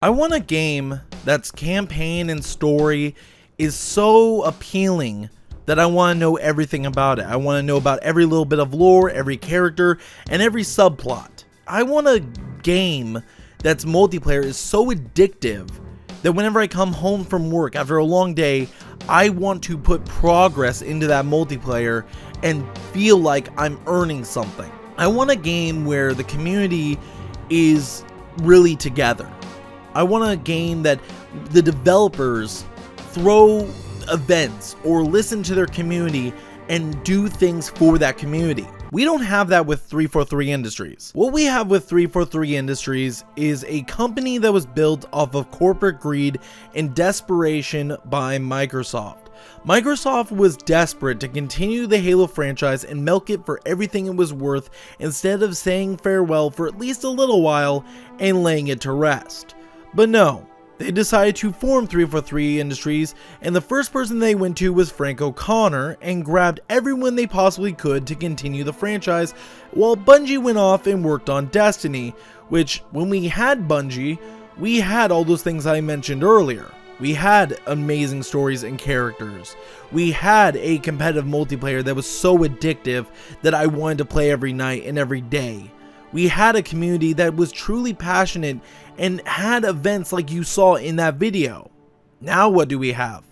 I want a game that's campaign and story is so appealing that I want to know everything about it. I want to know about every little bit of lore, every character, and every subplot. I want a game that's multiplayer is so addictive that whenever I come home from work after a long day, I want to put progress into that multiplayer and feel like I'm earning something. I want a game where the community is really together. I want a game that the developers throw events or listen to their community and do things for that community. We don't have that with 343 Industries. What we have with 343 Industries is a company that was built off of corporate greed and desperation by Microsoft. Microsoft was desperate to continue the Halo franchise and milk it for everything it was worth instead of saying farewell for at least a little while and laying it to rest. But no, they decided to form 343 Industries, and the first person they went to was Frank O'Connor and grabbed everyone they possibly could to continue the franchise, while Bungie went off and worked on Destiny, which when we had Bungie, we had all those things I mentioned earlier. We had amazing stories and characters. We had a competitive multiplayer that was so addictive that I wanted to play every night and every day. We had a community that was truly passionate and had events like you saw in that video. Now what do we have?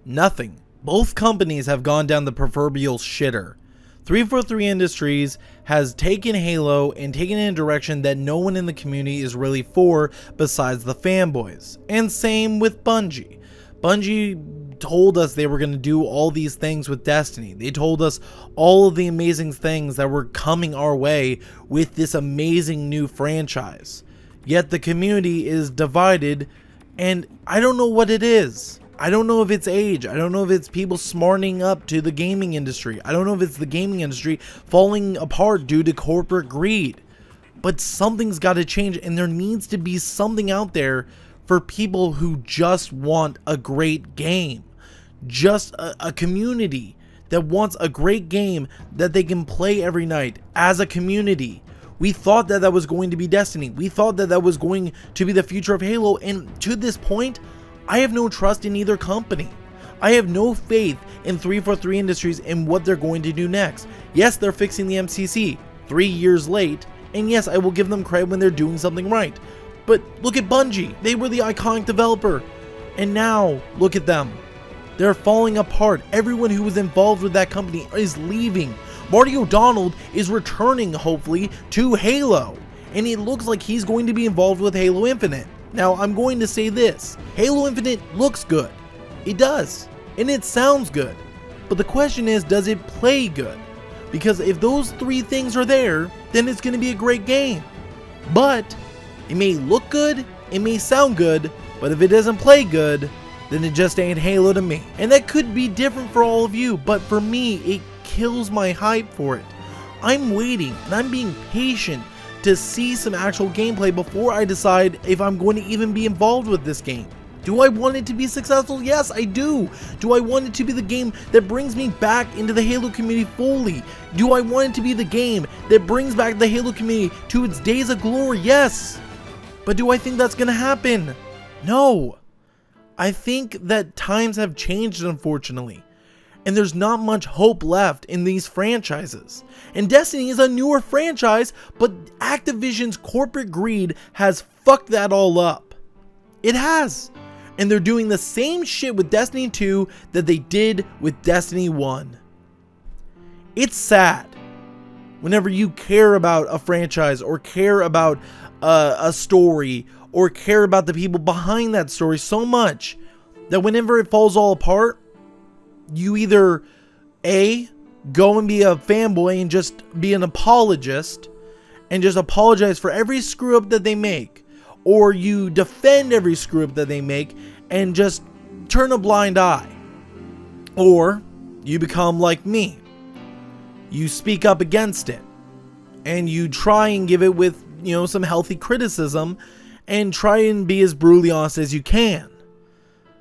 Nothing. Both companies have gone down the proverbial shitter. 343 Industries has taken Halo and taken it in a direction that no one in the community is really for besides the fanboys. And same with Bungie. Bungie told us they were going to do all these things with Destiny. They told us all of the amazing things that were coming our way with this amazing new franchise. Yet the community is divided, and I don't know what it is. I don't know if it's age. I don't know if it's people smartening up to the gaming industry. I don't know if it's the gaming industry falling apart due to corporate greed. But something's got to change, and there needs to be something out there for people who just want a great game. Just a community that wants a great game that they can play every night as a community. We thought that that was going to be Destiny. We thought that that was going to be the future of Halo. And to this point, I have no trust in either company. I have no faith in 343 Industries and what they're going to do next. Yes, they're fixing the MCC 3 years late. And yes, I will give them credit when they're doing something right. But look at Bungie. They were the iconic developer. And now, look at them. They're falling apart. Everyone who was involved with that company is leaving. Marty O'Donnell is returning, hopefully, to Halo. And it looks like he's going to be involved with Halo Infinite. Now, I'm going to say this. Halo Infinite looks good. It does. And it sounds good. But the question is, does it play good? Because if those three things are there, then it's going to be a great game. But it may look good, it may sound good, but if it doesn't play good, then it just ain't Halo to me. And that could be different for all of you, but for me, it kills my hype for it. I'm waiting and I'm being patient to see some actual gameplay before I decide if I'm going to even be involved with this game. Do I want it to be successful? Yes, I do. Do I want it to be the game that brings me back into the Halo community fully? Do I want it to be the game that brings back the Halo community to its days of glory? Yes. But do I think that's going to happen? No. I think that times have changed, unfortunately, and there's not much hope left in these franchises. And Destiny is a newer franchise, but Activision's corporate greed has fucked that all up. It has. And they're doing the same shit with Destiny 2 that they did with Destiny 1. It's sad whenever you care about a franchise or care about a story or care about the people behind that story so much that whenever it falls all apart, you either A, go and be a fanboy and just be an apologist and just apologize for every screw up that they make, or you defend every screw up that they make and just turn a blind eye, or you become like me. You speak up against it and you try and give it with, some healthy criticism and try and be as brutally honest as you can.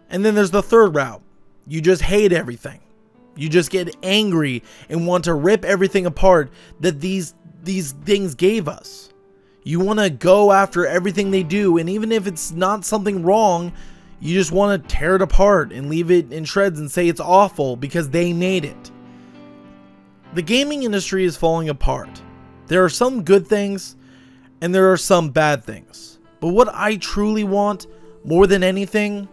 And then there's the third route. You just hate everything. You just get angry and want to rip everything apart that these things gave us. You want to go after everything they do, and even if it's not something wrong, you just want to tear it apart and leave it in shreds and say it's awful because they made it. The gaming industry is falling apart. There are some good things and there are some bad things. But what I truly want more than anything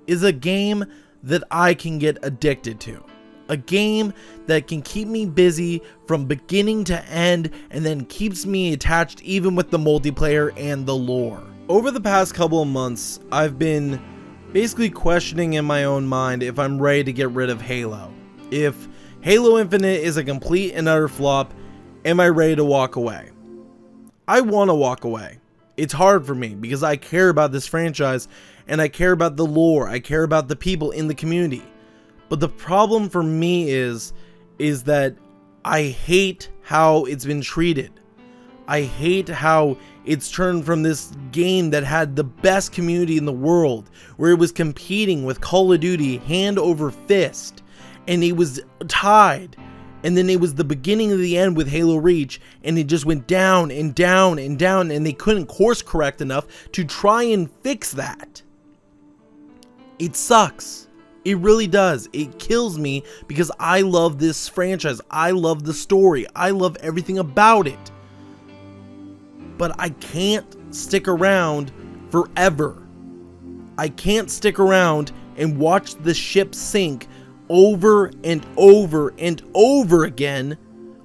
is a game that I can get addicted to. A game that can keep me busy from beginning to end and then keeps me attached even with the multiplayer and the lore. Over the past couple of months, I've been basically questioning in my own mind if I'm ready to get rid of Halo. If Halo Infinite is a complete and utter flop, am I ready to walk away? I want to walk away. It's hard for me because I care about this franchise and I care about the lore. I care about the people in the community. But the problem for me is that I hate how it's been treated. I hate how it's turned from this game that had the best community in the world, where it was competing with Call of Duty hand over fist, and it was tied. And then it was the beginning of the end with Halo Reach, and it just went down and down and down, and they couldn't course correct enough to try and fix that. It sucks. It really does. It kills me because I love this franchise. I love the story. I love everything about it. But I can't stick around forever. I can't stick around and watch the ship sink over and over and over again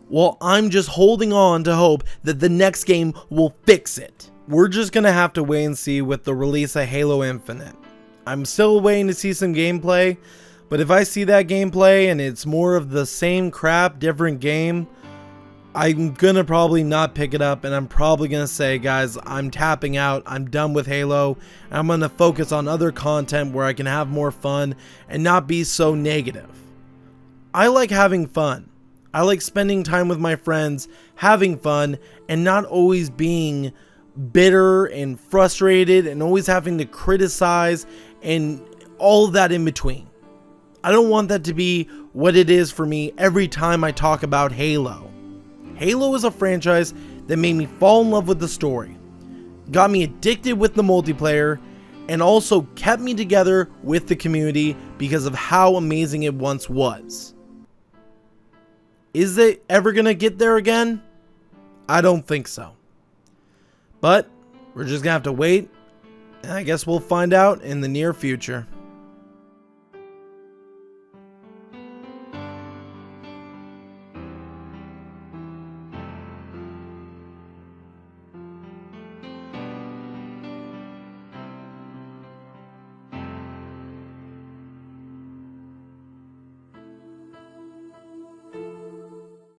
while I'm just holding on to hope that the next game will fix it. We're just gonna have to wait and see with the release of Halo Infinite. I'm still waiting to see some gameplay, but if I see that gameplay and it's more of the same crap, different game, I'm gonna probably not pick it up, and I'm probably gonna say, guys, I'm tapping out, I'm done with Halo, and I'm gonna focus on other content where I can have more fun and not be so negative. I like having fun. I like spending time with my friends, having fun, and not always being bitter and frustrated and always having to criticize and all of that in between. I don't want that to be what it is for me every time I talk about Halo. Halo is a franchise that made me fall in love with the story, got me addicted with the multiplayer, and also kept me together with the community because of how amazing it once was. Is it ever gonna get there again? I don't think so. But we're just gonna have to wait, and I guess we'll find out in the near future.